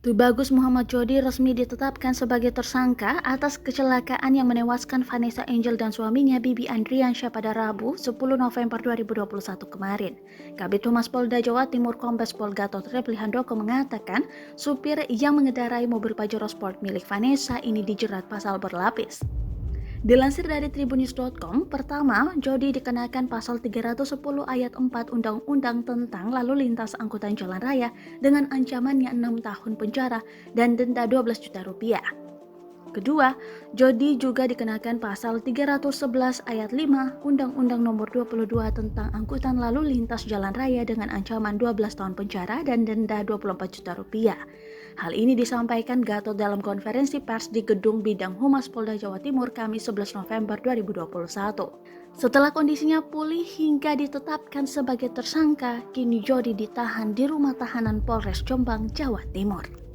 Tubagus Muhammad Jody resmi ditetapkan sebagai tersangka atas kecelakaan yang menewaskan Vanessa Angel dan suaminya Bibi Andriansyah pada Rabu 10 November 2021 kemarin. Kabid Humas Polda Jawa Timur Kombes Pol Gatot Repli Handoko mengatakan supir yang mengendarai mobil Pajero Sport milik Vanessa ini dijerat pasal berlapis. Dilansir dari tribunnews.com, pertama, Jody dikenakan pasal 310 ayat 4 Undang-Undang tentang Lalu Lintas Angkutan Jalan Raya dengan ancamannya 6 tahun penjara dan denda 12 juta rupiah. Kedua, Jody juga dikenakan pasal 311 ayat 5 Undang-Undang Nomor 22 tentang Angkutan Lalu Lintas Jalan Raya dengan ancaman 12 tahun penjara dan denda 24 juta rupiah. Hal ini disampaikan Gatot dalam konferensi pers di Gedung Bidang Humas Polda Jawa Timur Kamis 11 November 2021. Setelah kondisinya pulih hingga ditetapkan sebagai tersangka, kini Jody ditahan di rumah tahanan Polres Jombang, Jawa Timur.